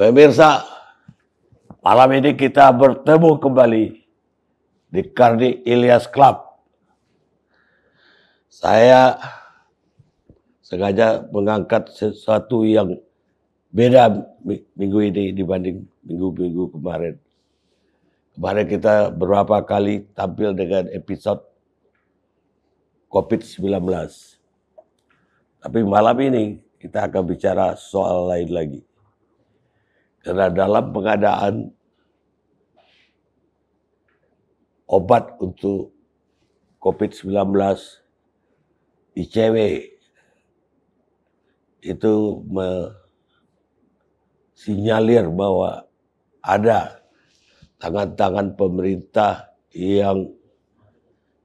Pemirsa, malam ini kita bertemu kembali di Karni Ilyas Club. Saya sengaja mengangkat sesuatu yang beda minggu ini dibanding minggu-minggu kemarin. Kemarin kita beberapa kali tampil dengan episode COVID-19. Tapi malam ini kita akan bicara soal lain lagi. Karena dalam pengadaan obat untuk COVID-19, ICW itu mensinyalir bahwa ada tangan-tangan pemerintah yang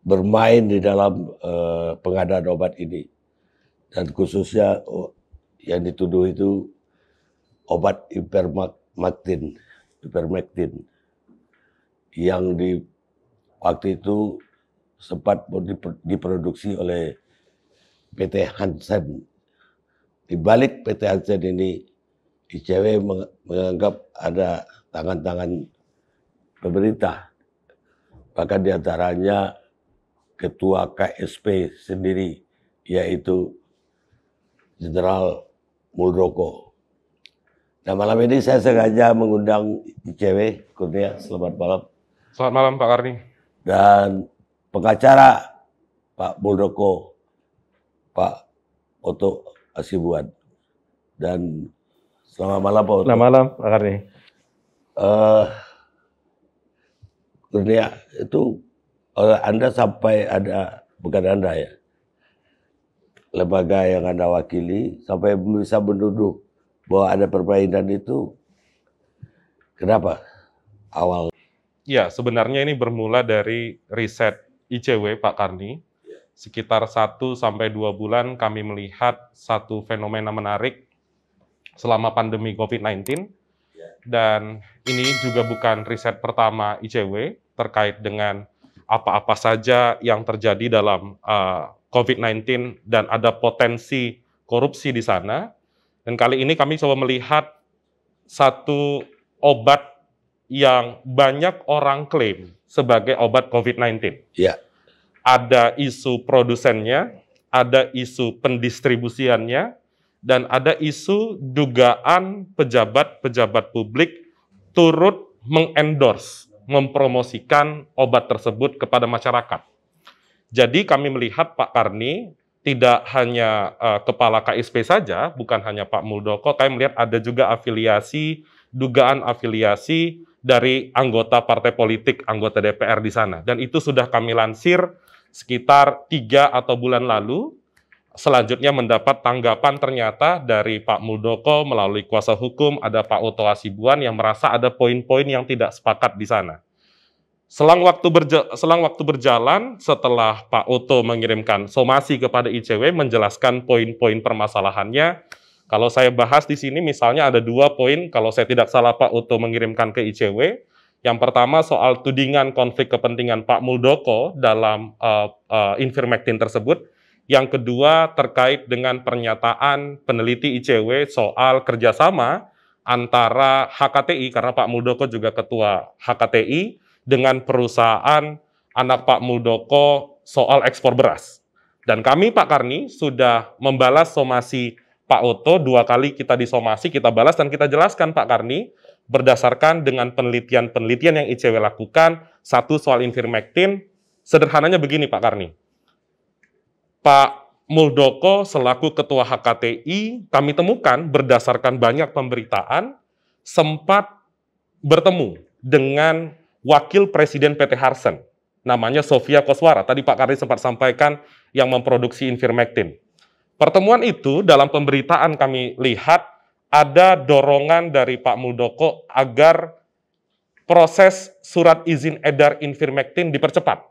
bermain di dalam pengadaan obat ini. Dan khususnya yang dituduh itu obat ivermectin yang waktu itu sempat diproduksi oleh PT Hansen. Di balik PT Hansen ini, ICW menganggap ada tangan-tangan pemerintah. Bahkan diantaranya Ketua KSP sendiri, yaitu Jenderal Muldoko. Nah, malam ini saya sengaja mengundang ICW, Kurnia, selamat malam. Selamat malam Pak Karni. Dan pengacara Pak Muldoko, Pak Oto Hasibuan. Dan selamat malam Pak Oto. Selamat malam Pak Karni. Kurnia, itu Anda sampai ada, bukan Anda ya, lembaga yang Anda wakili, sampai bisa menuduh bahwa ada permainan itu, kenapa awal? Ya, sebenarnya ini bermula dari riset ICW Pak Karni. Sekitar 1-2 bulan kami melihat satu fenomena menarik selama pandemi COVID-19. Dan ini juga bukan riset pertama ICW terkait dengan apa-apa saja yang terjadi dalam COVID-19 dan ada potensi korupsi di sana. Dan kali ini kami coba melihat satu obat yang banyak orang klaim sebagai obat COVID-19. Ya. Ada isu produsennya, ada isu pendistribusiannya, dan ada isu dugaan pejabat-pejabat publik turut mengendorse, mempromosikan obat tersebut kepada masyarakat. Jadi kami melihat Pak Karni, tidak hanya kepala KSP saja, bukan hanya Pak Muldoko, kami melihat ada juga afiliasi, dugaan afiliasi dari anggota partai politik, anggota DPR di sana. Dan itu sudah kami lansir sekitar 3 atau bulan lalu. Selanjutnya mendapat tanggapan ternyata dari Pak Muldoko melalui kuasa hukum, ada Pak Oto Hasibuan yang merasa ada poin-poin yang tidak sepakat di sana. Selang waktu berjalan, setelah Pak Oto mengirimkan somasi kepada ICW menjelaskan poin-poin permasalahannya, kalau saya bahas di sini misalnya ada 2 poin, kalau saya tidak salah Pak Oto mengirimkan ke ICW. Yang pertama soal tudingan konflik kepentingan Pak Muldoko dalam ivermectin tersebut. Yang kedua terkait dengan pernyataan peneliti ICW soal kerjasama antara HKTI, karena Pak Muldoko juga ketua HKTI, dengan perusahaan anak Pak Muldoko soal ekspor beras. Dan kami Pak Karni sudah membalas somasi Pak Oto, 2 kali kita disomasi, kita balas dan kita jelaskan Pak Karni, berdasarkan dengan penelitian-penelitian yang ICW lakukan, satu soal ivermectin, sederhananya begini Pak Karni. Pak Muldoko selaku ketua HKTI, kami temukan berdasarkan banyak pemberitaan, sempat bertemu dengan Wakil Presiden PT Hansen, namanya Sofia Koswara. Tadi Pak Karni sempat sampaikan yang memproduksi ivermectin. Pertemuan itu dalam pemberitaan kami lihat ada dorongan dari Pak Muldoko agar proses surat izin edar ivermectin dipercepat.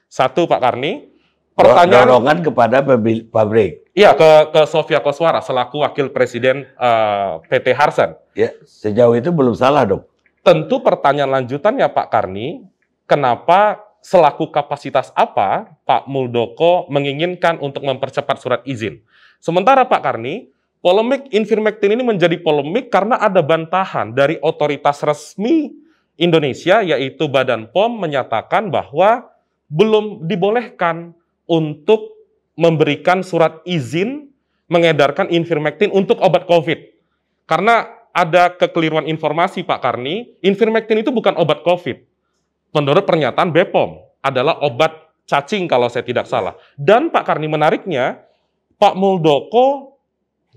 Satu Pak Karni, pertanyaan dorongan kepada pabrik. Iya, ke Sofia Koswara selaku Wakil Presiden PT Hansen. Ya, sejauh itu belum salah dong. Tentu pertanyaan lanjutannya Pak Karni, kenapa selaku kapasitas apa Pak Muldoko menginginkan untuk mempercepat surat izin? Sementara Pak Karni, Polemik Ivermectin ini menjadi polemik karena ada bantahan dari otoritas resmi Indonesia, yaitu Badan POM, menyatakan bahwa belum dibolehkan untuk memberikan surat izin mengedarkan Ivermectin untuk obat COVID. Karena ada kekeliruan informasi, Pak Karni, Ivermectin itu bukan obat COVID. Menurut pernyataan BPOM, adalah obat cacing kalau saya tidak salah. Dan Pak Karni, menariknya, Pak Muldoko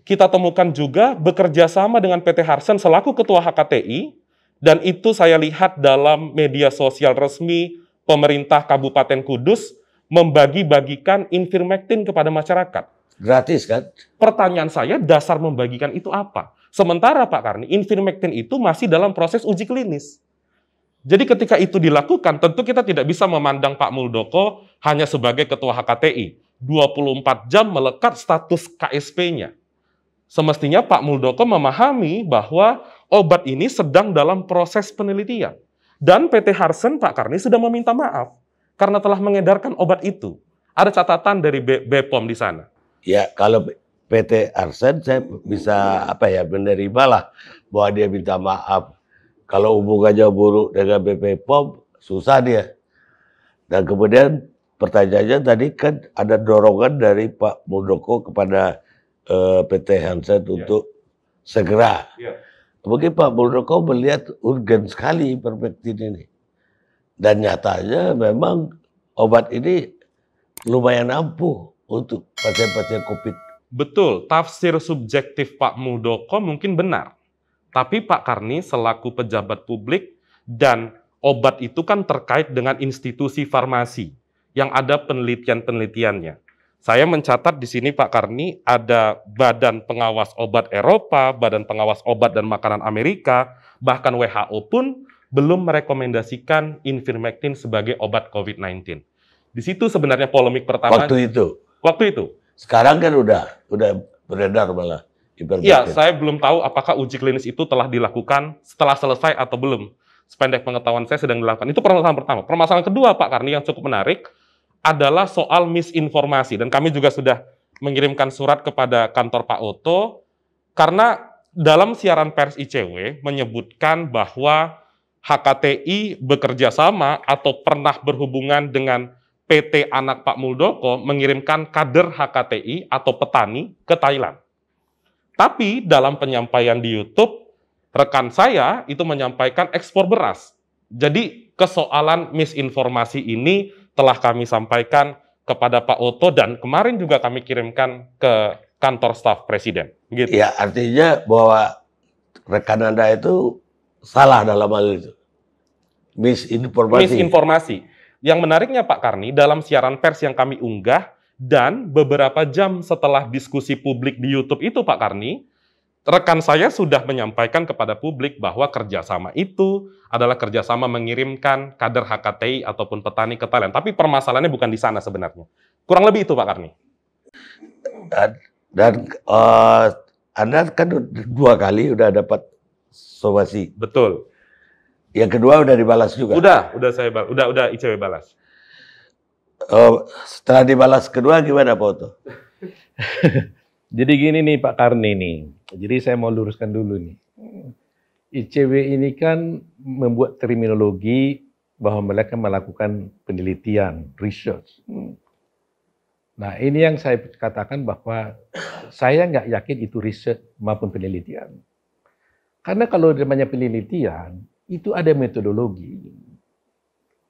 kita temukan juga bekerja sama dengan PT Harsen selaku Ketua HKTI, dan itu saya lihat dalam media sosial resmi pemerintah Kabupaten Kudus membagi-bagikan Ivermectin kepada masyarakat. Gratis kan? Pertanyaan saya, dasar membagikan itu apa? Sementara Pak Karni, Ivermectin itu masih dalam proses uji klinis. Jadi ketika itu dilakukan, tentu kita tidak bisa memandang Pak Muldoko hanya sebagai Ketua HKTI. 24 jam melekat status KSP-nya. Semestinya Pak Muldoko memahami bahwa obat ini sedang dalam proses penelitian. Dan PT Harsen, Pak Karni, sudah meminta maaf karena telah mengedarkan obat itu. Ada catatan dari BPOM di sana. Ya, kalau PT Harsen saya bisa menerima lah bahwa dia minta maaf. Kalau hubungannya buruk dengan BP POM, susah dia. Dan kemudian pertanyaannya tadi kan ada dorongan dari Pak Muldoko kepada PT Harsen untuk segera. Ya. Mungkin Pak Muldoko melihat urgen sekali Ivermectin ini. Dan nyatanya memang obat ini lumayan ampuh untuk pasien-pasien COVID. Betul, tafsir subjektif Pak Muldoko mungkin benar. Tapi Pak Karni selaku pejabat publik dan obat itu kan terkait dengan institusi farmasi yang ada penelitian-penelitiannya. Saya mencatat di sini Pak Karni ada Badan Pengawas Obat Eropa, Badan Pengawas Obat dan Makanan Amerika, bahkan WHO pun belum merekomendasikan Ivermectin sebagai obat COVID-19. Di situ sebenarnya polemik pertama. Waktu itu. Sekarang kan udah beredar malah Ivermectin. Iya, saya belum tahu apakah uji klinis itu telah dilakukan setelah selesai atau belum. Sependek pengetahuan saya sedang dilakukan. Itu permasalahan pertama. Permasalahan kedua, Pak Karni, yang cukup menarik adalah soal misinformasi. Dan kami juga sudah mengirimkan surat kepada kantor Pak Oto, karena dalam siaran pers ICW menyebutkan bahwa HKTI bekerja sama atau pernah berhubungan dengan PT anak Pak Muldoko mengirimkan kader HKTI atau petani ke Thailand. Tapi dalam penyampaian di YouTube, rekan saya itu menyampaikan ekspor beras. Jadi kesoalan misinformasi ini telah kami sampaikan kepada Pak Oto dan kemarin juga kami kirimkan ke kantor staf Presiden. Gitu. Ya, artinya bahwa rekan Anda itu salah dalam hal itu. Misinformasi. Yang menariknya Pak Karni, dalam siaran pers yang kami unggah dan beberapa jam setelah diskusi publik di YouTube itu Pak Karni, rekan saya sudah menyampaikan kepada publik bahwa kerjasama itu adalah kerjasama mengirimkan kader HKTI ataupun petani ke Thailand. Tapi permasalahannya bukan di sana sebenarnya. Kurang lebih itu Pak Karni. Dan Anda kan 2 kali udah dapat somasi. Betul. Yang kedua udah dibalas juga. Udah ICW balas. Setelah dibalas kedua gimana Pak Oto? Jadi gini nih Pak Karni nih. Jadi saya mau luruskan dulu nih. ICW ini kan membuat terminologi bahwa mereka melakukan penelitian, research. Nah ini yang saya katakan bahwa saya nggak yakin itu research maupun penelitian. Karena kalau namanya penelitian, itu ada metodologi.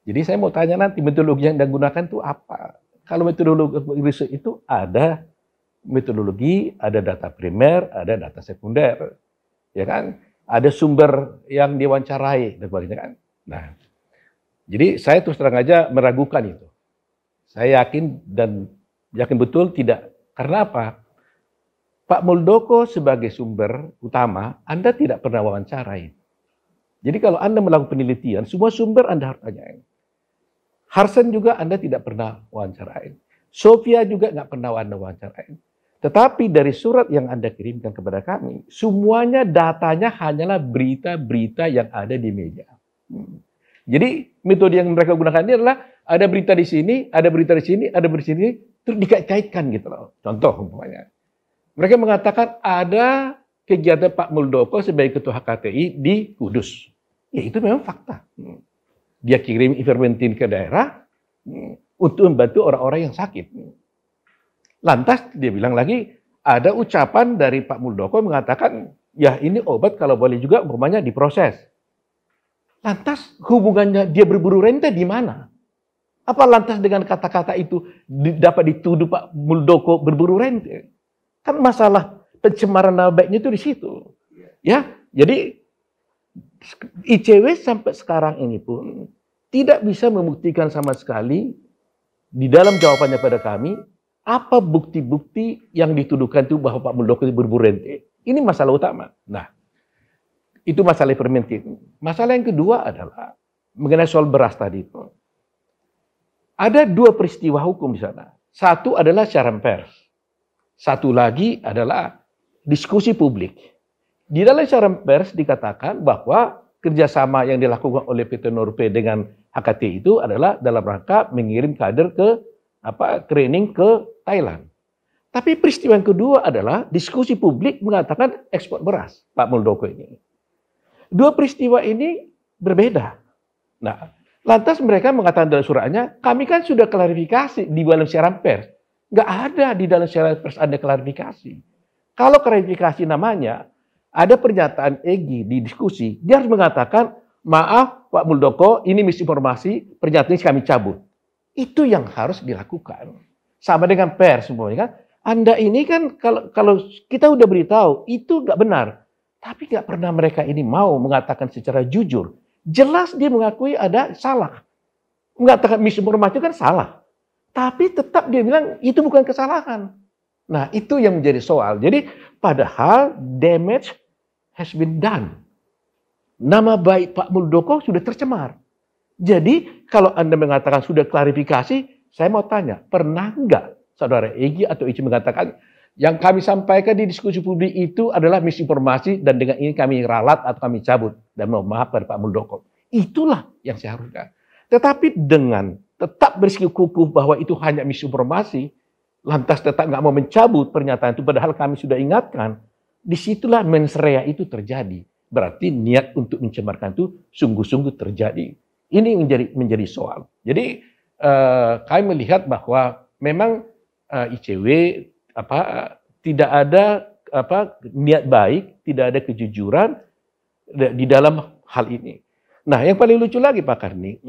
Jadi saya mau tanya nanti metodologi yang digunakan itu apa? Kalau metodologi research itu ada metodologi, ada data primer, ada data sekunder, ya kan? Ada sumber yang diwawancarai dan sebagainya kan. Nah, jadi saya terus terang aja meragukan itu. Saya yakin dan yakin betul tidak. Karena apa? Pak Muldoko sebagai sumber utama, Anda tidak pernah wawancarai. Jadi kalau Anda melakukan penelitian, semua sumber Anda harus tanyain. Harsen juga Anda tidak pernah wawancarain. Sofia juga nggak pernah Anda wawancarain. Tetapi dari surat yang Anda kirimkan kepada kami, semuanya datanya hanyalah berita-berita yang ada di media. Jadi metode yang mereka gunakan ini adalah ada berita di sini, ada berita di sini, ada berita di sini, terus dikait-kaitkan gitu loh. Contoh umpamanya. Mereka mengatakan ada kegiatan Pak Muldoko sebagai ketua HKTI di Kudus. Ya itu memang fakta. Dia kirim ivermectin ke daerah untuk membantu orang-orang yang sakit. Lantas dia bilang lagi, ada ucapan dari Pak Muldoko mengatakan, ya ini obat kalau boleh juga umpamanya diproses. Lantas hubungannya dia berburu rente di mana? Apa lantas dengan kata-kata itu dapat dituduh Pak Muldoko berburu rente? Kan masalah pencemaran nama baiknya itu di situ. Ya, jadi ICW sampai sekarang ini pun tidak bisa membuktikan sama sekali di dalam jawabannya pada kami apa bukti-bukti yang dituduhkan itu bahwa Pak Muldoko itu berburu rente. Ini masalah utama. Nah, itu masalah fermentin. Masalah yang kedua adalah mengenai soal beras tadi itu. Ada dua peristiwa hukum di sana. Satu adalah siaran pers. Satu lagi adalah diskusi publik. Di dalam siaran pers dikatakan bahwa kerjasama yang dilakukan oleh PT Norpe dengan HKT itu adalah dalam rangka mengirim kader ke training ke Thailand. Tapi peristiwa yang kedua adalah diskusi publik mengatakan ekspor beras Pak Muldoko ini. Dua peristiwa ini berbeda. Nah, lantas mereka mengatakan dalam suratnya, kami kan sudah klarifikasi di dalam siaran pers. Nggak ada di dalam siaran pers ada klarifikasi. Kalau klarifikasi namanya, ada pernyataan Egy di diskusi, dia harus mengatakan, maaf Pak Muldoko, ini misinformasi, pernyataan ini kami cabut. Itu yang harus dilakukan. Sama dengan pers semuanya kan. Anda ini kan kalau kita udah beritahu, itu nggak benar. Tapi nggak pernah mereka ini mau mengatakan secara jujur. Jelas dia mengakui ada salah. Mengatakan misinformasi kan salah. Tapi tetap dia bilang itu bukan kesalahan. Nah, itu yang menjadi soal. Jadi, padahal damage has been done. Nama baik Pak Muldoko sudah tercemar. Jadi, kalau Anda mengatakan sudah klarifikasi, saya mau tanya, pernah nggak Saudara Egy atau Ici mengatakan, yang kami sampaikan di diskusi publik itu adalah misinformasi dan dengan ini kami ralat atau kami cabut. Dan mohon maaf pada Pak Muldoko. Itulah yang saya haruskan. Tetapi dengan tetap bersikukuh bahwa itu hanya misinformasi, lantas tetap nggak mau mencabut pernyataan itu, padahal kami sudah ingatkan, disitulah mens rea itu terjadi. Berarti niat untuk mencemarkan itu sungguh-sungguh terjadi. Ini menjadi soal. Jadi kami melihat bahwa memang ICW tidak ada niat baik, tidak ada kejujuran di dalam hal ini. Nah, yang paling lucu lagi Pak Karni,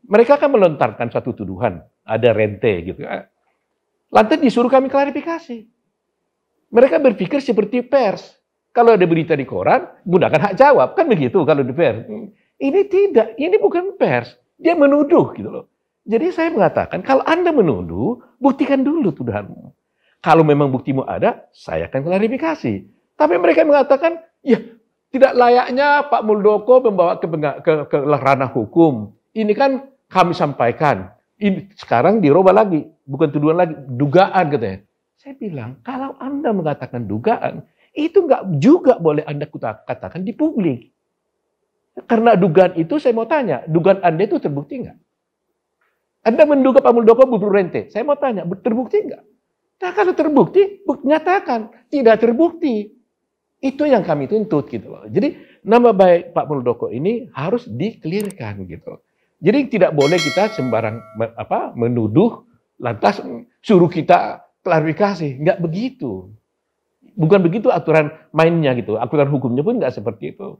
mereka akan melontarkan suatu tuduhan, ada rente gitu. Lantas disuruh kami klarifikasi. Mereka berpikir seperti pers. Kalau ada berita di koran, gunakan hak jawab, kan begitu kalau di pers. Ini tidak, ini bukan pers. Dia menuduh gitu loh. Jadi saya mengatakan, kalau Anda menuduh, buktikan dulu tuduhanmu. Kalau memang buktimu ada, saya akan klarifikasi. Tapi mereka mengatakan, ya tidak layaknya Pak Muldoko membawa ke ranah hukum. Ini kan kami sampaikan. Ini sekarang dirubah lagi, bukan tuduhan lagi, dugaan katanya. Saya bilang, kalau Anda mengatakan dugaan, itu nggak juga boleh Anda katakan di publik. Karena dugaan itu saya mau tanya, dugaan Anda itu terbukti nggak? Anda menduga Pak Muldoko berburu rente, saya mau tanya, terbukti nggak? Nah kalau terbukti, nyatakan tidak terbukti. Itu yang kami tuntut gitu loh. Jadi nama baik Pak Muldoko ini harus dikelirkan gitu. Jadi tidak boleh kita sembarang menuduh lantas suruh kita klarifikasi, nggak begitu. Bukan begitu aturan mainnya gitu. Aturan hukumnya pun nggak seperti itu.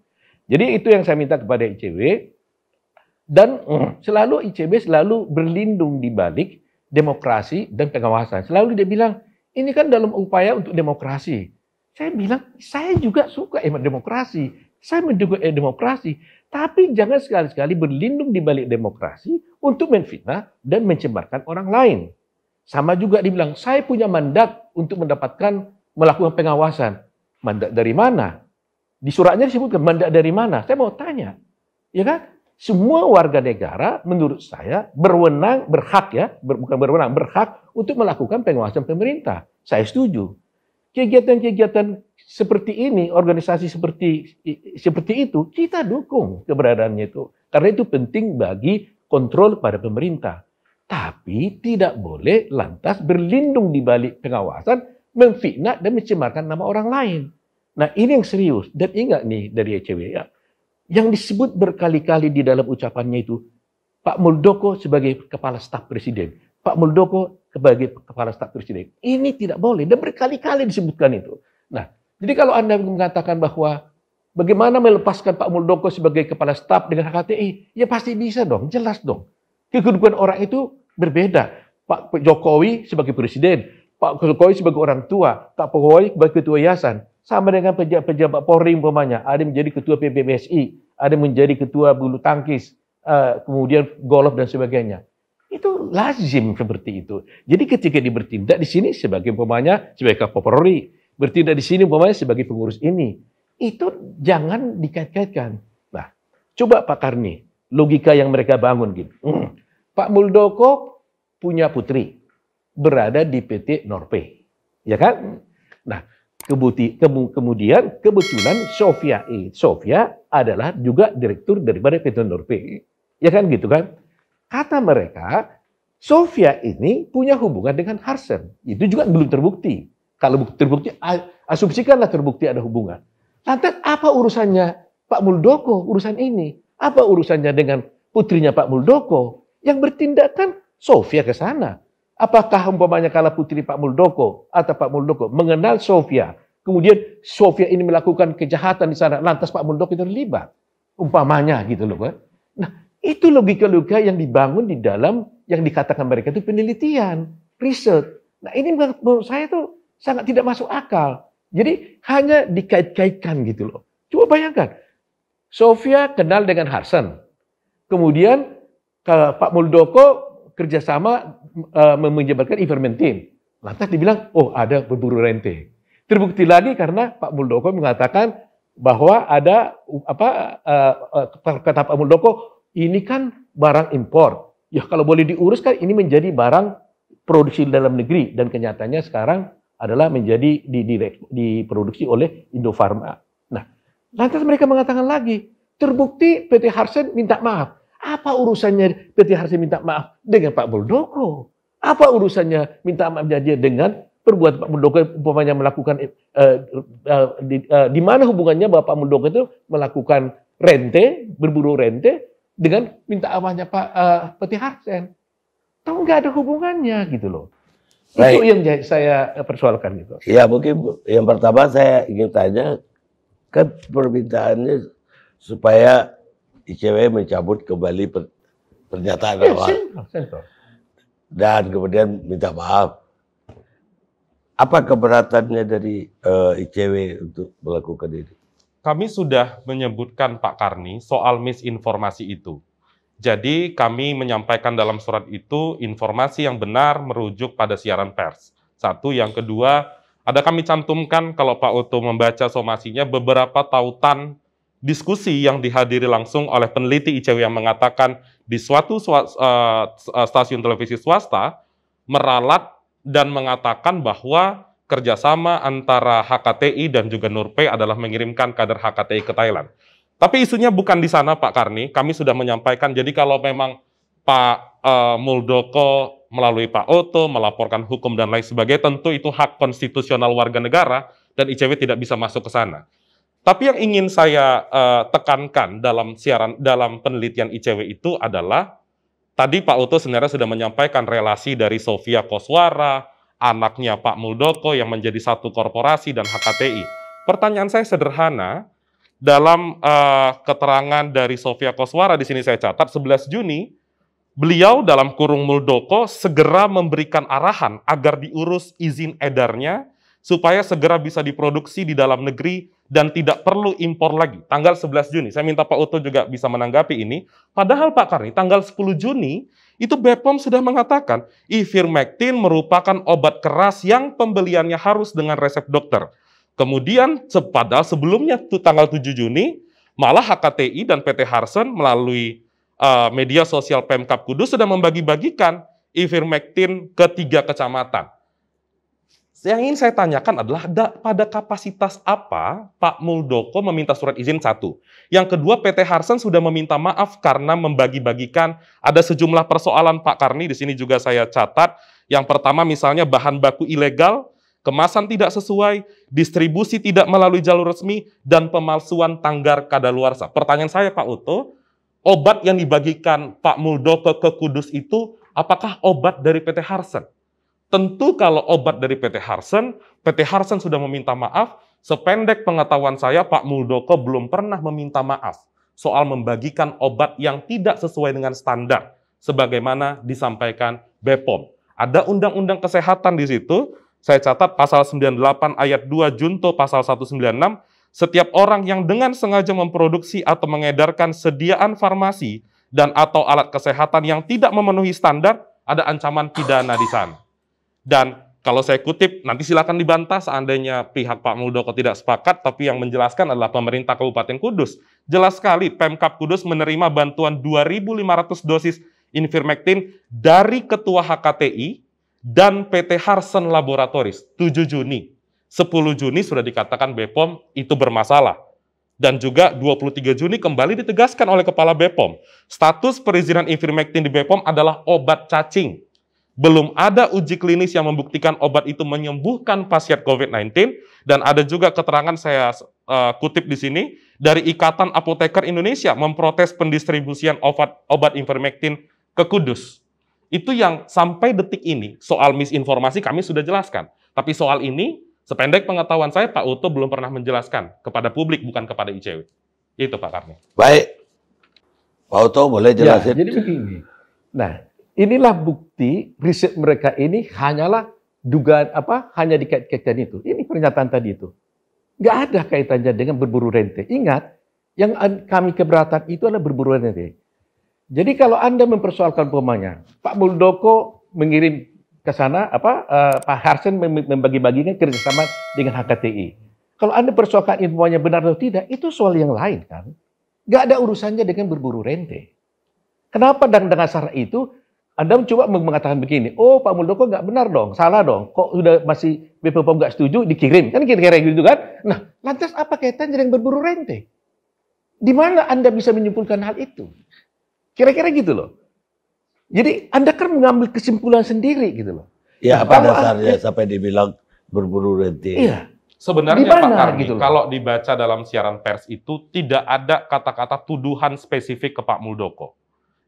Jadi itu yang saya minta kepada ICW dan selalu ICW selalu berlindung di balik demokrasi dan pengawasan. Selalu dia bilang ini kan dalam upaya untuk demokrasi. Saya bilang, saya juga suka demokrasi. Saya mendukung demokrasi. Tapi jangan sekali-sekali berlindung di balik demokrasi untuk menfitnah dan mencemarkan orang lain. Sama juga dibilang, saya punya mandat untuk melakukan pengawasan. Mandat dari mana? Di suratnya disebutkan mandat dari mana? Saya mau tanya. Ya kan? Semua warga negara menurut saya berwenang, berhak untuk melakukan pengawasan pemerintah. Saya setuju. Kegiatan-kegiatan seperti ini, organisasi seperti itu, kita dukung keberadaannya itu. Karena itu penting bagi kontrol pada pemerintah. Tapi tidak boleh lantas berlindung di balik pengawasan memfitnah dan mencemarkan nama orang lain. Nah, ini yang serius. Dan ingat nih dari ECW ya, yang disebut berkali-kali di dalam ucapannya itu, Pak Muldoko sebagai kepala staf presiden. Pak Muldoko sebagai kepala staf presiden. Ini tidak boleh. Dan berkali-kali disebutkan itu. Nah, jadi kalau Anda mengatakan bahwa bagaimana melepaskan Pak Muldoko sebagai kepala staf dengan HKTI, ya pasti bisa dong, jelas dong. Kedudukan orang itu berbeda. Pak Jokowi sebagai presiden, Pak Jokowi sebagai orang tua, Pak Jokowi sebagai ketua yayasan. Sama dengan pejabat Polri umpamanya, ada yang menjadi ketua PBBSI, ada yang menjadi ketua bulu tangkis, kemudian golf dan sebagainya. Itu lazim seperti itu. Jadi ketika dia bertindak di sini sebagai umpamanya sebagai Kapolri, bertindak di sini umpamanya sebagai pengurus ini, itu jangan dikait-kaitkan. Nah, coba Pak Karni, logika yang mereka bangun gitu. Pak Muldoko punya putri, berada di PT Norpe, ya kan? Nah, kemudian kebetulan Sofia adalah juga direktur daripada PT Norpe, ya kan gitu kan? Kata mereka, Sofia ini punya hubungan dengan Harsen, itu juga belum terbukti. Kalau terbukti, asumsikanlah terbukti ada hubungan. Lantas apa urusannya Pak Muldoko urusan ini? Apa urusannya dengan putrinya Pak Muldoko? Yang bertindak kan Sofia ke sana. Apakah umpamanya kalau putri Pak Muldoko atau Pak Muldoko mengenal Sofia, kemudian Sofia ini melakukan kejahatan di sana, lantas Pak Muldoko itu terlibat? Umpamanya gitu loh kan. Nah, itu logika-logika yang dibangun di dalam yang dikatakan mereka itu penelitian, riset. Nah, ini menurut saya tuh sangat tidak masuk akal. Jadi hanya dikait-kaitkan gitu loh. Coba bayangkan, Sofia kenal dengan Harsen. Kemudian Pak Muldoko kerjasama menjabarkan ivermectin. Lantas dibilang, oh ada berburu rente. Terbukti lagi karena Pak Muldoko mengatakan bahwa ada kata Pak Muldoko, ini kan barang impor. Ya kalau boleh diurus kan ini menjadi barang produksi dalam negeri dan kenyataannya sekarang adalah menjadi diproduksi oleh Indofarma. Nah, lantas mereka mengatakan lagi, terbukti PT Harsen minta maaf. Apa urusannya PT Harsen minta maaf dengan Pak Muldoko? Apa urusannya minta maaf dia dengan perbuatan Pak Muldoko umpamanya melakukan di mana hubungannya Bapak Muldoko itu melakukan rente, berburu rente dengan minta maafnya Pak PT Harsen? Tahu nggak ada hubungannya gitu loh. Itu yang saya persoalkan gitu. Ya mungkin yang pertama saya ingin tanya, kan permintaannya supaya ICW mencabut kembali pernyataan awal dan kemudian minta maaf. Apa keberatannya dari ICW untuk melakukan ini? Kami sudah menyebutkan Pak Karni soal misinformasi itu. Jadi kami menyampaikan dalam surat itu informasi yang benar merujuk pada siaran pers. Satu, yang kedua, ada kami cantumkan kalau Pak Oto membaca somasinya beberapa tautan diskusi yang dihadiri langsung oleh peneliti ICW yang mengatakan di suatu stasiun televisi swasta meralat dan mengatakan bahwa kerjasama antara HKTI dan juga Nurpe adalah mengirimkan kader HKTI ke Thailand. Tapi isunya bukan di sana Pak Karni, kami sudah menyampaikan, jadi kalau memang Pak Muldoko melalui Pak Oto melaporkan hukum dan lain sebagainya, tentu itu hak konstitusional warga negara dan ICW tidak bisa masuk ke sana. Tapi yang ingin saya tekankan dalam penelitian ICW itu adalah tadi Pak Oto sebenarnya sudah menyampaikan relasi dari Sofia Koswara, anaknya Pak Muldoko yang menjadi satu korporasi dan HKTI. Pertanyaan saya sederhana, dalam keterangan dari Sofia Koswara di sini saya catat 11 Juni, beliau dalam kurung Muldoko segera memberikan arahan agar diurus izin edarnya supaya segera bisa diproduksi di dalam negeri dan tidak perlu impor lagi. Tanggal 11 Juni, saya minta Pak Oto juga bisa menanggapi ini. Padahal Pak Karni, tanggal 10 Juni, itu BPOM sudah mengatakan, ivermectin merupakan obat keras yang pembeliannya harus dengan resep dokter. Kemudian, padahal sebelumnya, tanggal 7 Juni, malah HKTI dan PT Harsen melalui media sosial Pemkab Kudus sudah membagi-bagikan ivermectin ke 3 kecamatan. Yang ingin saya tanyakan adalah pada kapasitas apa Pak Muldoko meminta surat izin? Satu. Yang kedua, PT Harsen sudah meminta maaf karena membagi-bagikan. Ada sejumlah persoalan Pak Karni, di sini juga saya catat. Yang pertama misalnya bahan baku ilegal, kemasan tidak sesuai, distribusi tidak melalui jalur resmi, dan pemalsuan tanggar kadaluarsa. Pertanyaan saya Pak Oto, obat yang dibagikan Pak Muldoko ke Kudus itu apakah obat dari PT Harsen? Tentu kalau obat dari PT Harsen sudah meminta maaf. Sependek pengetahuan saya, Pak Muldoko belum pernah meminta maaf soal membagikan obat yang tidak sesuai dengan standar, sebagaimana disampaikan BPOM. Ada undang-undang kesehatan di situ, saya catat pasal 98 ayat 2 junto pasal 196, setiap orang yang dengan sengaja memproduksi atau mengedarkan sediaan farmasi dan atau alat kesehatan yang tidak memenuhi standar, ada ancaman pidana di sana. Dan kalau saya kutip, nanti silakan dibantah seandainya pihak Pak Muldoko tidak sepakat, tapi yang menjelaskan adalah pemerintah Kabupaten Kudus. Jelas sekali, Pemkab Kudus menerima bantuan 2.500 dosis Ivermectin dari Ketua HKTI dan PT Harsen Laboratories 7 Juni. 10 Juni sudah dikatakan BPOM itu bermasalah. Dan juga 23 Juni kembali ditegaskan oleh Kepala BPOM. Status perizinan Ivermectin di BPOM adalah obat cacing. Belum ada uji klinis yang membuktikan obat itu menyembuhkan pasien COVID-19, dan ada juga keterangan saya kutip di sini dari Ikatan Apoteker Indonesia memprotes pendistribusian obat Ivermectin ke Kudus. Itu yang sampai detik ini soal misinformasi kami sudah jelaskan. Tapi soal ini, sependek pengetahuan saya, Pak Oto belum pernah menjelaskan kepada publik, bukan kepada ICW. Itu Pak Karni. Baik, Pak Oto boleh jelasin? Ya, jadi begini. Nah, inilah bukti riset mereka ini hanyalah dugaan hanya dikait-kaitkan itu. Ini pernyataan tadi itu. Nggak ada kaitannya dengan berburu rente. Ingat, yang kami keberatan itu adalah berburu rente. Jadi kalau Anda mempersoalkan umpamanya, Pak Muldoko mengirim ke sana Pak Harsen membagi-bagikan kerjasama dengan HKTI. Kalau Anda persoalkan infonya benar atau tidak, itu soal yang lain kan. Nggak ada urusannya dengan berburu rente. Kenapa dengan dasar itu Anda coba mengatakan begini, oh Pak Muldoko nggak benar dong, salah dong, kok sudah masih BPOM nggak setuju, dikirim, kan kira-kira gitu kan? Nah, lantas apa kaitannya dengan berburu rente? Di mana Anda bisa menyimpulkan hal itu? Kira-kira gitu loh. Jadi Anda kan mengambil kesimpulan sendiri gitu loh. Ya, nah, apa dasarnya sampai dibilang berburu rente? Iya. Sebenarnya Pak Karni, gitu kalau dibaca dalam siaran pers itu tidak ada kata-kata tuduhan spesifik ke Pak Muldoko.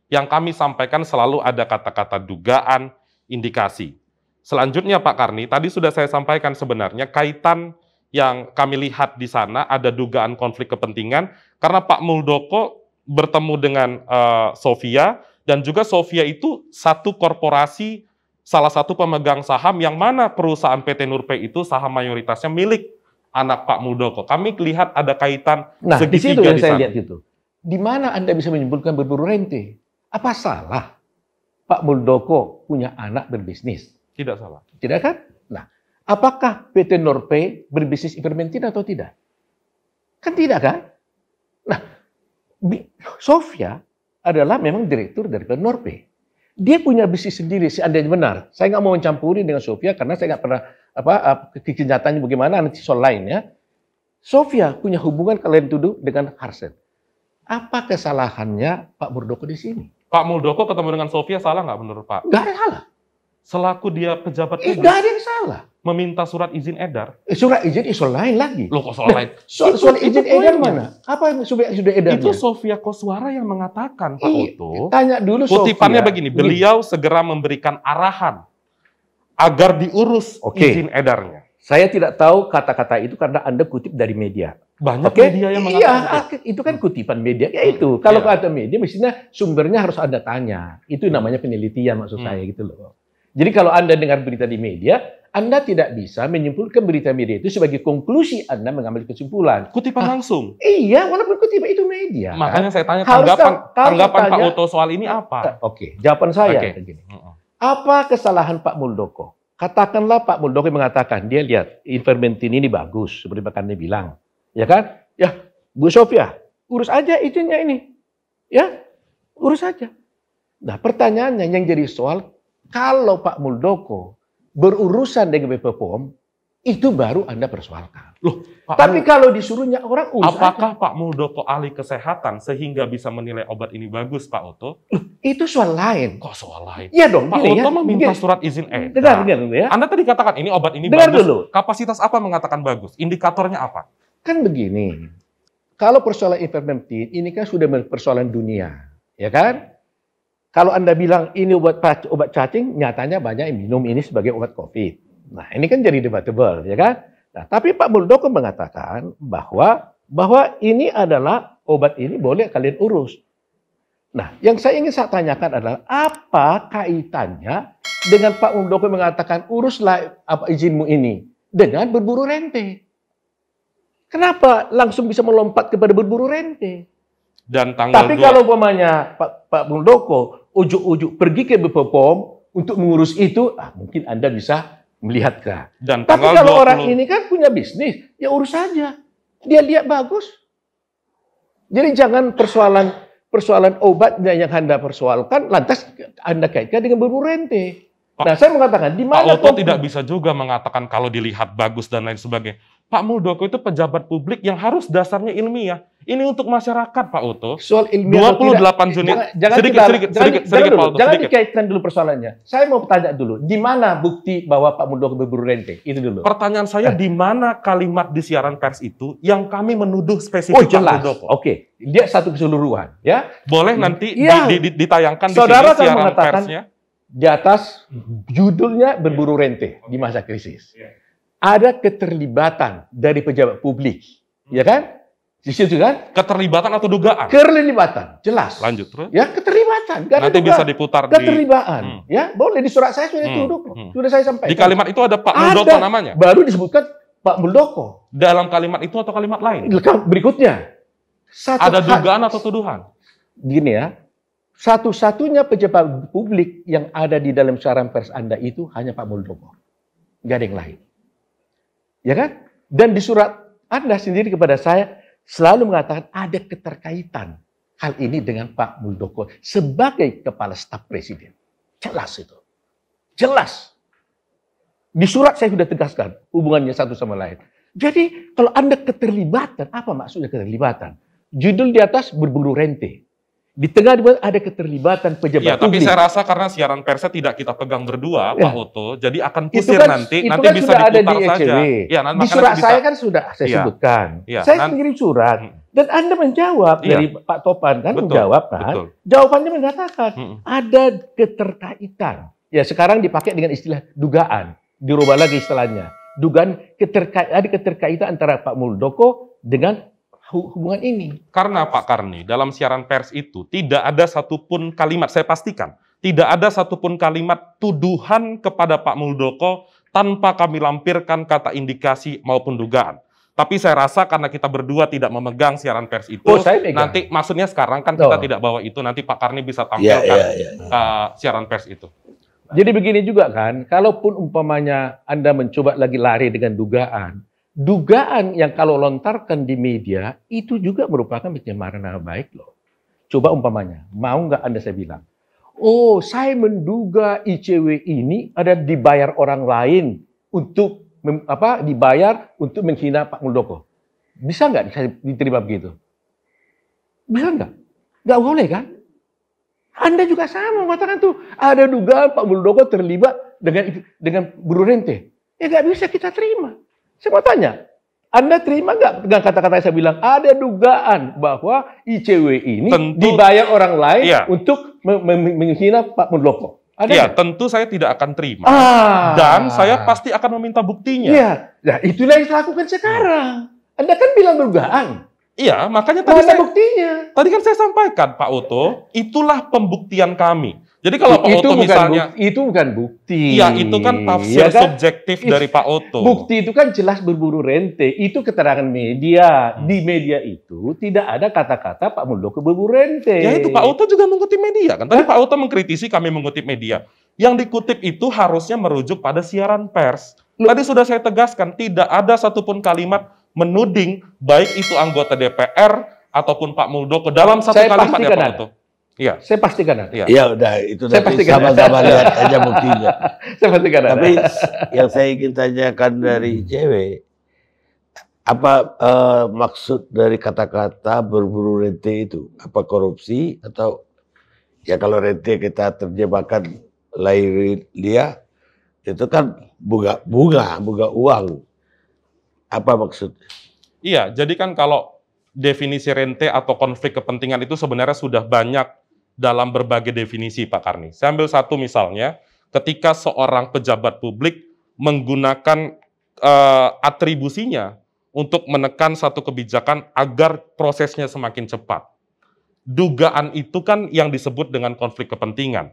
Yang kami sampaikan selalu ada kata-kata dugaan, indikasi. Selanjutnya Pak Karni, tadi sudah saya sampaikan sebenarnya kaitan yang kami lihat di sana ada dugaan konflik kepentingan karena Pak Muldoko bertemu dengan Sofia, dan juga Sofia itu satu korporasi, salah satu pemegang saham yang mana perusahaan PT Nurpe itu saham mayoritasnya milik anak Pak Muldoko. Kami lihat ada kaitan di situ yang di saya sana. lihat itu. Di mana Anda bisa menyimpulkan berburu rente? Apa salah Pak Muldoko punya anak berbisnis? Tidak salah. Tidak kan? Nah, apakah PT Nurpe berbisnis Ivermectin atau tidak? Kan tidak kan? Nah, Sofia adalah memang direktur dari PT Nurpe. Dia punya bisnis sendiri, seandainya benar. Saya nggak mau mencampuri dengan Sofia karena saya nggak pernah kenyataannya bagaimana, nanti soal lain ya. Sofia punya hubungan kalian tuduh dengan Harsen. Apa kesalahannya Pak Muldoko di sini? Pak Muldoko ketemu dengan Sofia salah nggak menurut Pak? Nggak ada salah. Selaku dia pejabat publik, Nggak ada yang salah. meminta surat izin edar. Surat izin soal lain lagi. Loh kok soal lain? Soal izin edar mana? Apa yang sudah edarnya? Itu Sofia Koswara yang mengatakan, Pak Oto. Tanya dulu Kutipannya Sofia. begini, beliau segera memberikan arahan agar diurus izin edarnya. Saya tidak tahu kata-kata itu karena Anda kutip dari media. Banyak media yang mengatakan itu kan kutipan media. Ya itu. Kalau kata media, mestinya sumbernya harus Anda tanya. Itu namanya penelitian maksud saya gitu loh. Jadi kalau Anda dengar berita di media, Anda tidak bisa menyimpulkan berita media itu sebagai konklusi Anda mengambil kesimpulan. Kutipan langsung. Iya, walaupun kutipan itu media. Makanya saya tanya Harusnya tanggapan Pak Oto soal ini apa? Oke, jawaban saya begini. Apa kesalahan Pak Muldoko? Katakanlah Pak Muldoko mengatakan, dia lihat Ivermectin ini bagus, seperti Pak Karni bilang. Ya kan? Ya, Bu Sofia, urus aja izinnya ini. Ya, urus aja. Nah, pertanyaannya yang jadi soal, kalau Pak Muldoko berurusan dengan BPOM, Itu baru Anda persoalkan. Loh, Pak Tapi kalau disuruhnya orang urus apakah Pak Muldoko ahli kesehatan sehingga bisa menilai obat ini bagus, Pak Oto? itu soal lain. Kok soal lain? Iya dong, Pak gini Oto ya. meminta Gini. surat izin Dengar edar. dulu ya. Anda tadi katakan ini obat ini Dengar bagus. dulu. Kapasitas apa mengatakan bagus? Indikatornya apa? Kan begini, kalau persoalan ivermectin ini kan sudah persoalan dunia, ya kan? Kalau Anda bilang ini obat cacing, nyatanya banyak yang minum ini sebagai obat COVID. Nah, ini kan jadi debatable, ya kan? Nah, tapi Pak Muldoko mengatakan bahwa ini adalah obat ini boleh kalian urus. Nah, yang saya ingin saya tanyakan adalah apa kaitannya dengan Pak Muldoko mengatakan uruslah apa izinmu ini dengan berburu rente? Kenapa langsung bisa melompat kepada berburu rente? Dan tanggal Tapi 2 kalau umpamanya Pak Muldoko ujuk-ujuk pergi ke BPOM untuk mengurus itu, mungkin Anda bisa melihat kan. dan Tapi tanggal kalau 20 orang ini kan punya bisnis, ya urus saja. Dia lihat bagus. Jadi jangan persoalan obatnya yang Anda persoalkan, lantas Anda kaitkan dengan berburu rente. Nah, saya mengatakan di Pak mana Oto tidak bisa juga mengatakan kalau dilihat bagus dan lain sebagainya. Pak Muldoko itu pejabat publik yang harus dasarnya ilmiah. Ini untuk masyarakat, Pak Oto. soal ilmiah 28 Juni. Sedikit, Pak Oto. Jangan Sedikit. dikaitkan dulu persoalannya. Saya mau tanya dulu, di mana bukti bahwa Pak Muldoko berburu rente? Itu dulu. Pertanyaan saya, di mana kalimat di siaran pers itu yang kami menuduh spesifik Pak jelas. Muldoko? Oke, dia satu keseluruhan, ya. Boleh nanti Iya. ditayangkan di Saudara sini kan siaran mengatakan persnya? di atas judulnya berburu rente di masa krisis. Ada keterlibatan dari pejabat publik, ya kan? Di situ kan? Keterlibatan atau dugaan? Keterlibatan, jelas. Lanjut terus. Ya, keterlibatan. Nggak ada Nanti dugaan. bisa diputar Keterlibatan, ya. Boleh di surat saya sudah dituduh. Sudah saya sampaikan. Di kalimat itu ada Pak Muldoko Ada. namanya? Baru disebutkan Pak Muldoko. Dalam kalimat itu atau kalimat lain? Berikutnya. Ada dugaan atau tuduhan? Gini ya, satu-satunya pejabat publik yang ada di dalam siaran pers Anda itu hanya Pak Muldoko. Nggak ada yang lain. Ya kan? Dan di surat Anda sendiri kepada saya selalu mengatakan ada keterkaitan hal ini dengan Pak Muldoko sebagai kepala staf presiden. Jelas itu. Jelas. Di surat saya sudah tegaskan hubungannya satu sama lain. Jadi kalau Anda keterlibatan, apa maksudnya keterlibatan? Judul di atas berburu rente. Di tengah ada keterlibatan pejabat Ya, tapi publik. saya rasa karena siaran persnya tidak kita pegang berdua, Ya. Pak Oto, jadi akan Itu kusir kan, nanti itu nanti kan bisa sudah ada diputar di saja. ECW. Ya, Di makanya surat bisa. saya kan sudah saya Iya. sebutkan. Iya, Saya mengirim surat. Dan Anda menjawab Iya. dari Pak Topan kan Betul, menjawab kan. betul. Jawabannya mengatakan Mm-mm. ada keterkaitan. Ya sekarang dipakai dengan istilah dugaan. Dirubah lagi istilahnya. Dugaan ada keterkaitan antara Pak Muldoko dengan hubungan ini. Karena Pak Karni, dalam siaran pers itu tidak ada satupun kalimat, saya pastikan, tidak ada satupun kalimat tuduhan kepada Pak Muldoko tanpa kami lampirkan kata indikasi maupun dugaan. Tapi saya rasa karena kita berdua tidak memegang siaran pers itu, Saya pegang. nanti maksudnya sekarang kan kita tidak bawa itu, nanti Pak Karni bisa tampilkan siaran pers itu. Jadi begini juga kan, kalaupun umpamanya Anda mencoba lagi lari dengan dugaan yang kalau lontarkan di media, itu juga merupakan pencemaran nama baik loh. Coba umpamanya, mau nggak Anda saya bilang, oh saya menduga ICW ini ada dibayar orang lain untuk, dibayar untuk menghina Pak Muldoko. Bisa nggak diterima begitu? Bisa nggak? Nggak boleh kan? Anda juga sama mengatakan tuh ada dugaan Pak Muldoko terlibat dengan berburu rente. Ya nggak bisa kita terima. Saya mau tanya, Anda terima nggak dengan kata-kata saya bilang ada dugaan bahwa ICW ini dibayar orang lain untuk menghina Pak Muldoko? Iya, tentu saya tidak akan terima. Dan saya pasti akan meminta buktinya. Iya, nah itulah yang saya lakukan sekarang. Anda kan bilang dugaan. Iya, makanya buktinya. Tadi kan saya sampaikan, Pak Oto, itulah pembuktian kami. Jadi kalau Pak Oto misalnya... itu bukan bukti. Iya, itu kan tafsir subjektif dari Pak Oto. Bukti itu kan jelas berburu rente. Itu keterangan media. Di media itu tidak ada kata-kata Pak Muldoko berburu rente. Ya itu Pak Oto juga mengutip media kan. Tadi Pak Oto mengkritisi kami mengutip media. Yang dikutip itu harusnya merujuk pada siaran pers. Tadi sudah saya tegaskan, tidak ada satupun kalimat menuding baik itu anggota DPR ataupun Pak Muldoko dalam satu kalimat ya Pak Oto. Iya. Saya pastikan ada. Iya. Ya udah, itu Saya nanti pastikan. sama-sama lihat aja buktinya. Saya pastikan ada. Tapi yang saya ingin tanyakan dari ICW, apa maksud dari kata-kata berburu rente itu? Apa korupsi atau ya kalau rente kita terjemahkan lahiriah itu kan bunga uang. Apa maksudnya? Iya, jadi kan kalau definisi rente atau konflik kepentingan itu sebenarnya sudah banyak dalam berbagai definisi, Pak Karni. Saya ambil satu misalnya, ketika seorang pejabat publik menggunakan atribusinya untuk menekan satu kebijakan agar prosesnya semakin cepat. Dugaan itu kan yang disebut dengan konflik kepentingan.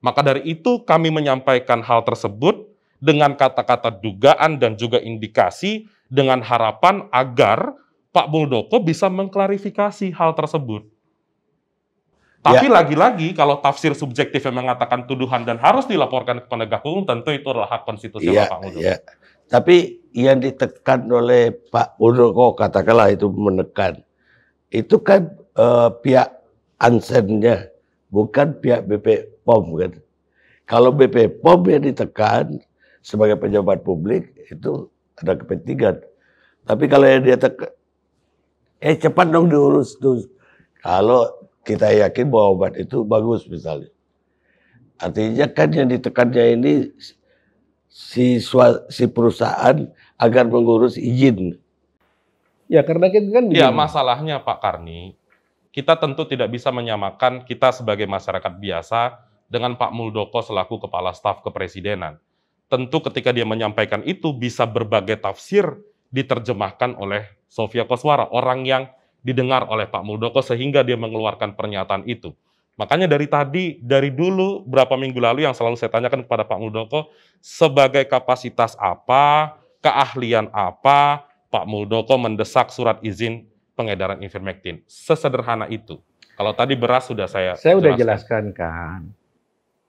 Maka dari itu kami menyampaikan hal tersebut dengan kata-kata dugaan dan juga indikasi dengan harapan agar Pak Muldoko bisa mengklarifikasi hal tersebut. Tapi lagi-lagi kalau tafsir subjektif yang mengatakan tuduhan dan harus dilaporkan ke penegak hukum, tentu itu adalah hak konstitusional Pak Muldoko. Iya. Tapi yang ditekan oleh Pak Muldoko, katakanlah itu menekan, itu kan pihak Ansennya, bukan pihak BP POM kan. Kalau BP POM yang ditekan sebagai pejabat publik itu ada kepentingan. Tapi kalau yang dia tekan, cepat dong diurus tuh. Kalau kita yakin bahwa obat itu bagus misalnya. Artinya kan yang ditekannya ini si perusahaan agar mengurus izin. Ya karena kan ya masalahnya Pak Karni, kita tentu tidak bisa menyamakan kita sebagai masyarakat biasa dengan Pak Muldoko selaku Kepala Staf Kepresidenan. Tentu ketika dia menyampaikan itu bisa berbagai tafsir diterjemahkan oleh Sofia Koswara, orang yang didengar oleh Pak Muldoko sehingga dia mengeluarkan pernyataan itu. Makanya dari dulu, berapa minggu lalu yang selalu saya tanyakan kepada Pak Muldoko, sebagai kapasitas apa, keahlian apa, Pak Muldoko mendesak surat izin pengedaran ivermectin. Sesederhana itu. Kalau tadi beras sudah saya udah jelaskan kan.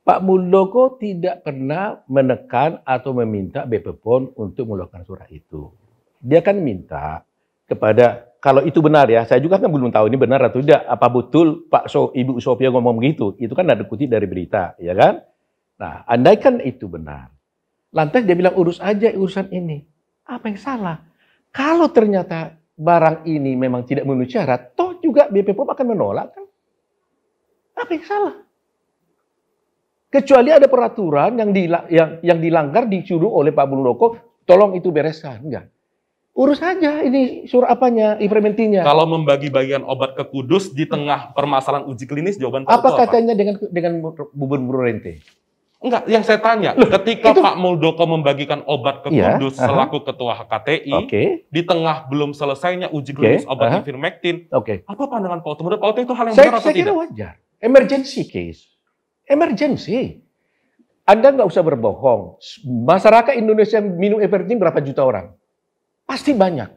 Pak Muldoko tidak pernah menekan atau meminta BP POM untuk mengeluarkan surat itu. Dia kan minta kepada, kalau itu benar ya, saya juga kan belum tahu ini benar atau tidak, apa betul Ibu Sofia ngomong begitu, itu kan ada kutip dari berita, ya kan? Nah, andaikan itu benar, lantas dia bilang urus aja urusan ini, apa yang salah? Kalau ternyata barang ini memang tidak memenuhi syarat, toh juga BP POM akan menolak kan? Apa yang salah? Kecuali ada peraturan yang dilanggar disuruh oleh Pak Muldoko, tolong itu bereskan, enggak? Urus aja ini surat apanya, ivermectinnya. Kalau membagi bagian obat ke Kudus di tengah permasalahan uji klinis, jawaban Pak apa katanya dengan bubur rente? Enggak, yang saya tanya, ketika Pak Muldoko membagikan obat ke Kudus selaku Ketua HKTI, di tengah belum selesainya uji klinis obat ivermectin, apa pandangan Pak Oto? Menurut Pak Oto itu hal yang benar atau tidak? Saya kira wajar. Emergency case. Emergency. Anda nggak usah berbohong. Masyarakat Indonesia minum ivermectin berapa juta orang? Pasti banyak.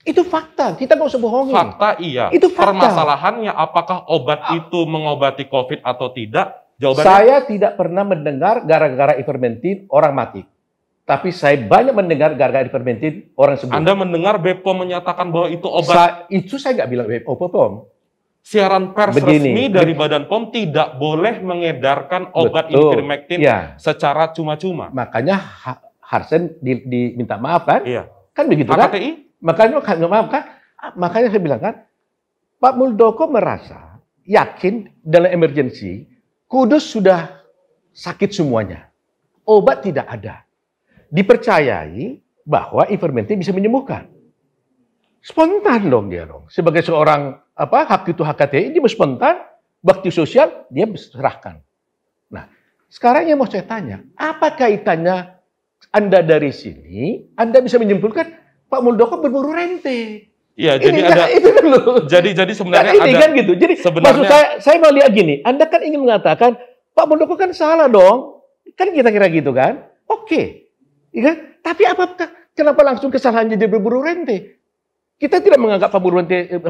Itu fakta. Kita nggak usah bohongin. Fakta iya. Itu fakta. Permasalahannya apakah obat itu mengobati COVID atau tidak? Jawabannya, saya tidak pernah mendengar gara-gara ivermectin orang mati. Tapi saya banyak mendengar gara-gara ivermectin orang sembuh. Anda mendengar BPOM menyatakan bahwa itu obat? Itu saya nggak bilang BPOM. Siaran pers resmi dari Badan POM tidak boleh mengedarkan obat ivermectin secara cuma-cuma. Makanya Harsen diminta maaf kan? Iya. Kan begitu HKTI? Kan? Makanya saya bilang kan, Pak Muldoko merasa yakin dalam emergency, Kudus sudah sakit semuanya. Obat tidak ada. Dipercayai bahwa ivermectin bisa menyembuhkan. Spontan dong dia dong. Sebagai seorang hak itu HKTI, dia spontan, bakti sosial, dia serahkan. Nah, sekarang yang mau saya tanya, apa kaitannya Anda dari sini, Anda bisa menyimpulkan Pak Muldoko berburu rente? Iya, jadi itu dulu. Jadi sebenarnya ini kan gitu. Jadi maksud saya mau lihat gini, Anda kan ingin mengatakan Pak Muldoko kan salah dong. Kan kira-kira gitu kan? Oke. Ya, tapi kenapa langsung kesalahannya dia berburu rente? Kita tidak menganggap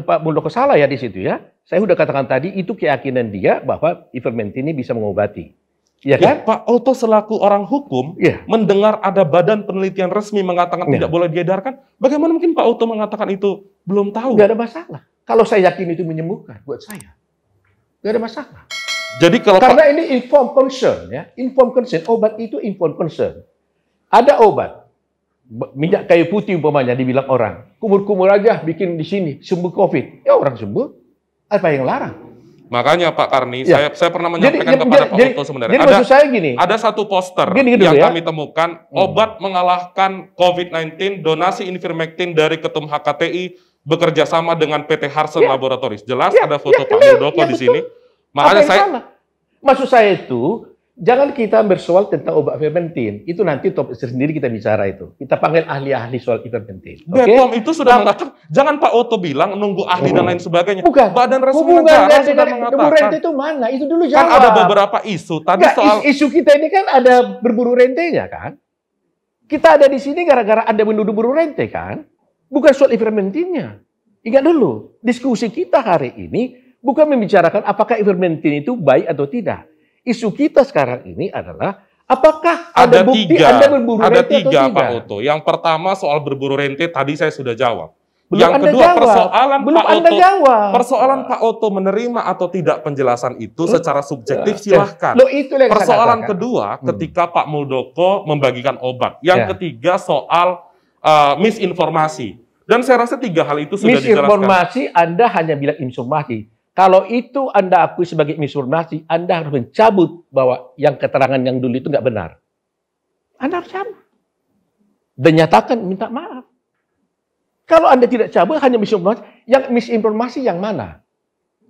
Pak Muldoko salah ya di situ ya. Saya sudah katakan tadi itu keyakinan dia bahwa ivermectin ini bisa mengobati. Ya kan? Pak Oto selaku orang hukum mendengar ada badan penelitian resmi mengatakan tidak boleh diedarkan. Bagaimana mungkin Pak Oto mengatakan itu belum tahu? Nggak ada masalah. Kalau saya yakin itu menyembuhkan buat saya. Nggak ada masalah. Jadi kalau Karena ini informed consent, ya. Informed consent, obat itu informed consent. Ada obat, minyak kayu putih umpamanya, dibilang orang, kumur-kumur aja bikin di sini, sembuh COVID. Ya orang sembuh, apa yang larang? makanya Pak Karni, Ya. saya pernah menyampaikan kepada Pak Otto sebenarnya. Jadi maksud saya gini, Ada satu poster Gini yang ya. kami temukan, obat mengalahkan COVID-19, donasi ivermectin dari Ketum HKTI bekerja sama dengan PT Harsen Ya. Laboratories. Jelas Ya, ada foto ya, Pak betul. Muldoko Ya, di betul. sini. apa Makanya yang saya salah? Maksud saya itu, jangan kita bersoal tentang obat ivermectin. Itu nanti topik sendiri kita bicara itu. Kita panggil ahli-ahli soal ivermectin. Oke? BPOM itu sudah mengatakan, jangan Pak Otto bilang nunggu ahli dan lain sebagainya. Bukan. Badan resmi Hubungannya negara sudah dengan mengatakan. berburu rente itu mana? Itu dulu jawab. Kan ada beberapa isu tadi Nggak, soal isu kita ini kan ada berburu rentenya kan? Kita ada di sini gara-gara ada menuduh buru rente kan? Bukan soal ivermectinnya. Ingat dulu, diskusi kita hari ini bukan membicarakan apakah ivermectin itu baik atau tidak. Isu kita sekarang ini adalah apakah ada bukti Anda berburu ada rente atau tiga tidak? Pak Otto. Yang pertama soal berburu rente tadi saya sudah jawab. Belum Yang Anda kedua jawab. persoalan Belum Pak Anda Otto. jawab. Persoalan Pak Otto menerima atau tidak penjelasan itu secara subjektif Ya. silahkan. Loh, itu yang saya Persoalan katakan. kedua ketika Pak Muldoko membagikan obat. Yang Ya. ketiga soal misinformasi. Dan saya rasa tiga hal itu sudah dijelaskan. Misinformasi, Anda hanya bilang informasi. Kalau itu Anda akui sebagai misinformasi, Anda harus mencabut bahwa yang keterangan yang dulu itu nggak benar. Anda harus cabut. Dan nyatakan minta maaf. Kalau Anda tidak cabut, hanya misinformasi yang mana?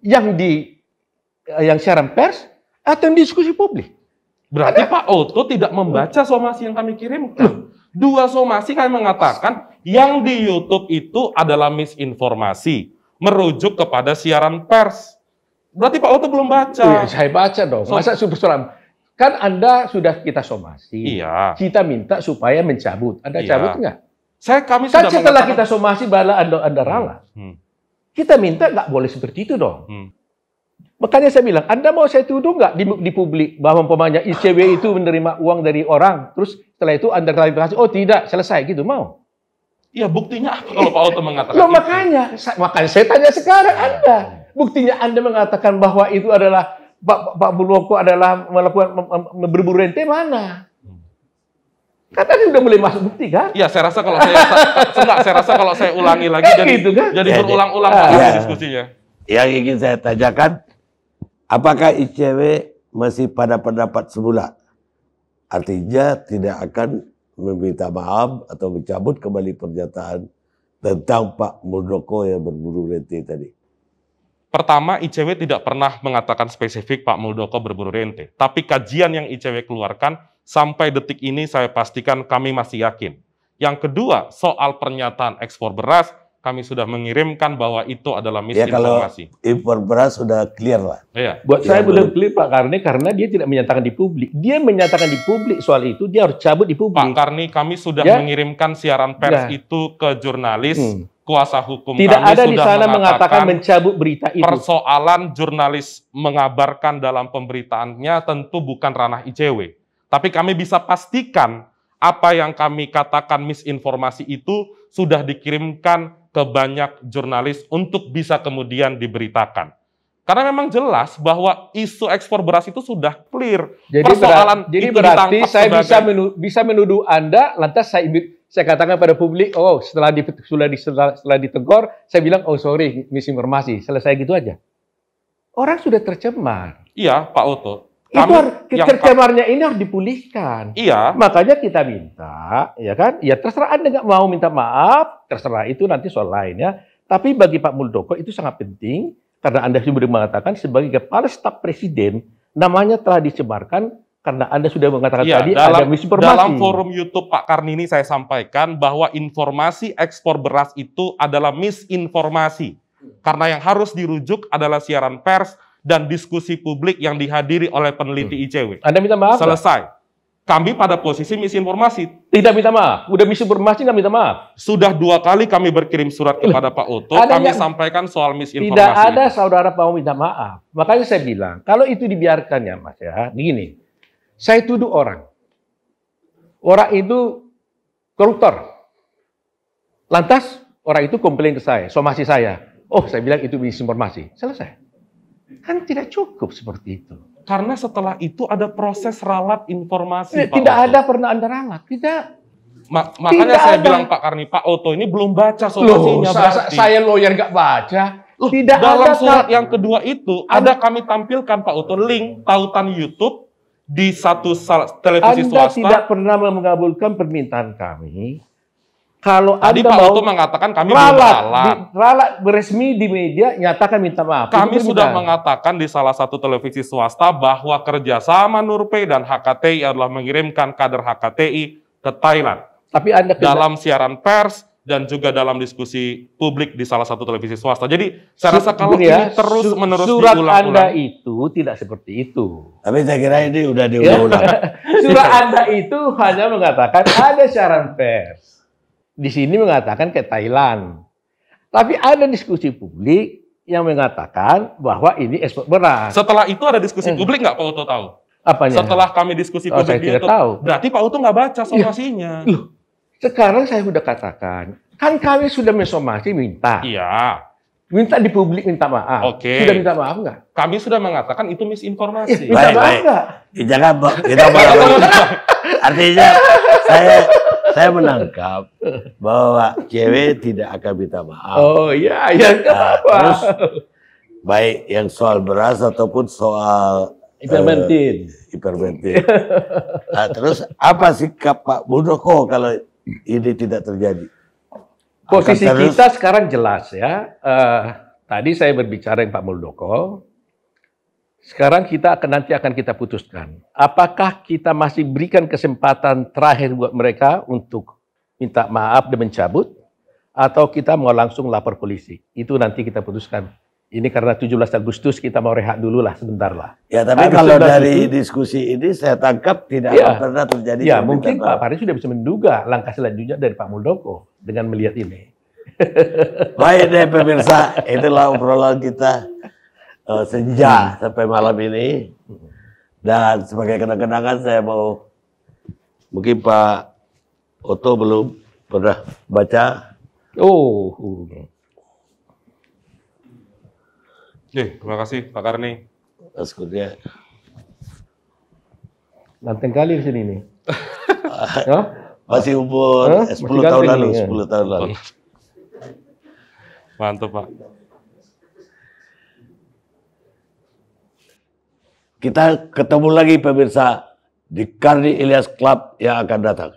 Yang siaran pers atau yang diskusi publik? Berarti Pak Otto tidak membaca somasi yang kami kirimkan. Dua somasi kami mengatakan yang di YouTube itu adalah misinformasi, merujuk kepada siaran pers. Berarti Pak Otto belum baca. Oh, ya, saya baca dong. Masa persoalan? Kan Anda sudah kita somasi. Iya. Kita minta supaya mencabut. Anda Iya. cabut nggak? Kami Kan sudah setelah mengatakan- kita somasi bala Anda ralat. Kita minta nggak boleh seperti itu dong. Makanya saya bilang, Anda mau saya tuduh nggak di publik bahwa umpamanya ICW itu menerima uang dari orang, terus setelah itu Anda klarifikasi, oh tidak, selesai gitu, mau? Iya, buktinya apa kalau Pak Otto mengatakan Loh, itu? makanya saya tanya sekarang Anda, buktinya Anda mengatakan bahwa itu adalah Pak Muldoko adalah melakukan berburu rente mana? Kan tadi udah mulai masuk bukti kan? Iya, saya rasa kalau saya ulangi lagi Kan jadi gitu kan? jadi Ya, berulang-ulang ya. diskusinya. Yang ingin saya tanyakan, apakah ICW masih pada pendapat semula? Artinya tidak akan meminta maaf atau mencabut kembali pernyataan tentang Pak Muldoko yang berburu rente tadi. Pertama, ICW tidak pernah mengatakan spesifik Pak Muldoko berburu rente. Tapi kajian yang ICW keluarkan, sampai detik ini saya pastikan kami masih yakin. Yang kedua, soal pernyataan ekspor beras, kami sudah mengirimkan bahwa itu adalah Ya kalau misinformasi. impor beras sudah clear lah. Iya. Buat Ya, saya belum betul. clear Pak Karni karena dia tidak menyatakan di publik. Dia menyatakan di publik soal itu, dia harus cabut di Pak publik. Karni, kami sudah Ya. mengirimkan siaran pers Ya. itu ke jurnalis, kuasa hukum Tidak kami ada di sudah sana mengatakan mencabut berita itu. persoalan jurnalis mengabarkan dalam pemberitaannya tentu bukan ranah ICW. Tapi kami bisa pastikan apa yang kami katakan misinformasi itu sudah dikirimkan ke banyak jurnalis untuk bisa kemudian diberitakan. Karena memang jelas bahwa isu ekspor beras itu sudah clear. Jadi itu berarti ditangkap saya sebagai- bisa menuduh Anda, lantas saya katakan pada publik, oh setelah ditegur, saya bilang, oh sorry, misinformasi, selesai gitu aja. Orang sudah tercemar. Iya, Pak Otto. Tercemarnya ini harus dipulihkan. Iya, Makanya kita minta, ya kan? Ya terserah Anda nggak mau minta maaf, terserah itu nanti soal lainnya. Tapi bagi Pak Muldoko itu sangat penting karena Anda sudah mengatakan sebagai kepala staf presiden namanya telah dicemarkan karena Anda sudah mengatakan iya, tadi ada misinformasi. dalam forum YouTube Pak Karni ini saya sampaikan bahwa informasi ekspor beras itu adalah misinformasi. Karena yang harus dirujuk adalah siaran pers dan diskusi publik yang dihadiri oleh peneliti ICW. Anda minta maaf? Selesai. Kami pada posisi misinformasi. Tidak minta maaf. Udah misinformasi nggak minta maaf. Sudah 2 kali kami berkirim surat kepada Pak Otto, Ada kami yang- sampaikan soal misinformasi. Tidak ada saudara mau minta maaf. Makanya saya bilang, kalau itu dibiarkan ya Mas ya, begini. Saya tuduh orang. Orang itu koruptor. Lantas orang itu komplain ke saya, somasi saya. Oh, saya bilang itu misinformasi. Selesai. Kan tidak cukup seperti itu. Karena setelah itu ada proses ralat informasi, Pak Tidak Oto. ada pernah Anda ralat, tidak. Makanya Tidak saya ada. bilang Pak Karni, Pak Oto ini belum baca Loh, somasinya berarti. saya lawyer nggak baca. Loh, Tidak dalam ada surat Kak. yang kedua itu ada kami tampilkan Pak Oto link tautan YouTube di satu televisi Anda swasta. tidak pernah mengabulkan permintaan kami. Kalau Tadi Anda Pak mau Oto mengatakan kami belum ralat, ralat. ralat resmi di media, nyatakan minta maaf. Kami Itu sudah permintaan. mengatakan di salah satu televisi swasta bahwa kerjasama Nurpay dan HKTI adalah mengirimkan kader HKTI ke Thailand. Tapi Anda Dalam siaran pers dan juga dalam diskusi publik di salah satu televisi swasta. Jadi saya rasa kalau Begini ya, ini terus menerus surat Anda diulang-ulang. itu tidak seperti itu. Tapi saya kira ini udah diulang-ulang. Surat Anda itu hanya mengatakan ada siaran pers. Di sini mengatakan ke Thailand. Tapi ada diskusi publik yang mengatakan bahwa ini ekspor beras. Setelah itu ada diskusi publik nggak Pak Oto tahu? Apanya? Setelah kami diskusi Oh, publik saya di tidak YouTube, tahu. berarti Pak Oto nggak baca somasinya. Loh, sekarang saya sudah katakan, kan kami sudah mensomasi minta. Iya, Minta di publik minta maaf. Oke. Sudah minta maaf nggak? kami sudah mengatakan itu misinformasi. Minta Baik, maaf baik. nggak? Jangan kita artinya saya menangkap bahwa cewek tidak akan minta maaf. Oh iya, ya nggak Nah, apa-apa. terus baik yang soal beras ataupun soal Ivermectin. hiperbentin. Nah, terus apa sikap Pak Muldoko kalau ini tidak terjadi? Posisi Akan terus- kita sekarang jelas ya. Tadi saya berbicara dengan Pak Muldoko. Sekarang nanti akan kita putuskan. Apakah kita masih berikan kesempatan terakhir buat mereka untuk minta maaf dan mencabut, atau kita mau langsung lapor polisi? Itu nanti kita putuskan. Ini karena 17 Agustus kita mau rehat dulu lah sebentar lah. Ya, tapi Habis kalau 11 dari itu- diskusi ini saya tangkap tidak Ya. akan pernah terjadi. Ya, permintaan mungkin maaf. Pak Faris sudah bisa menduga langkah selanjutnya dari Pak Muldoko dengan melihat ini. Baik deh pemirsa, itulah obrolan kita senja sampai malam ini. Dan sebagai kenang-kenangan saya mau, mungkin Pak Oto belum pernah baca. Oh, Terima kasih Pak Karni. Maksudnya ganteng kali di sini nih. Hah? masih umur Hah? 10 Masih tahun ganteng lalu, nih, ya? 10 tahun lalu. Mantap Pak. Kita ketemu lagi pemirsa di Karni Ilyas Club yang akan datang.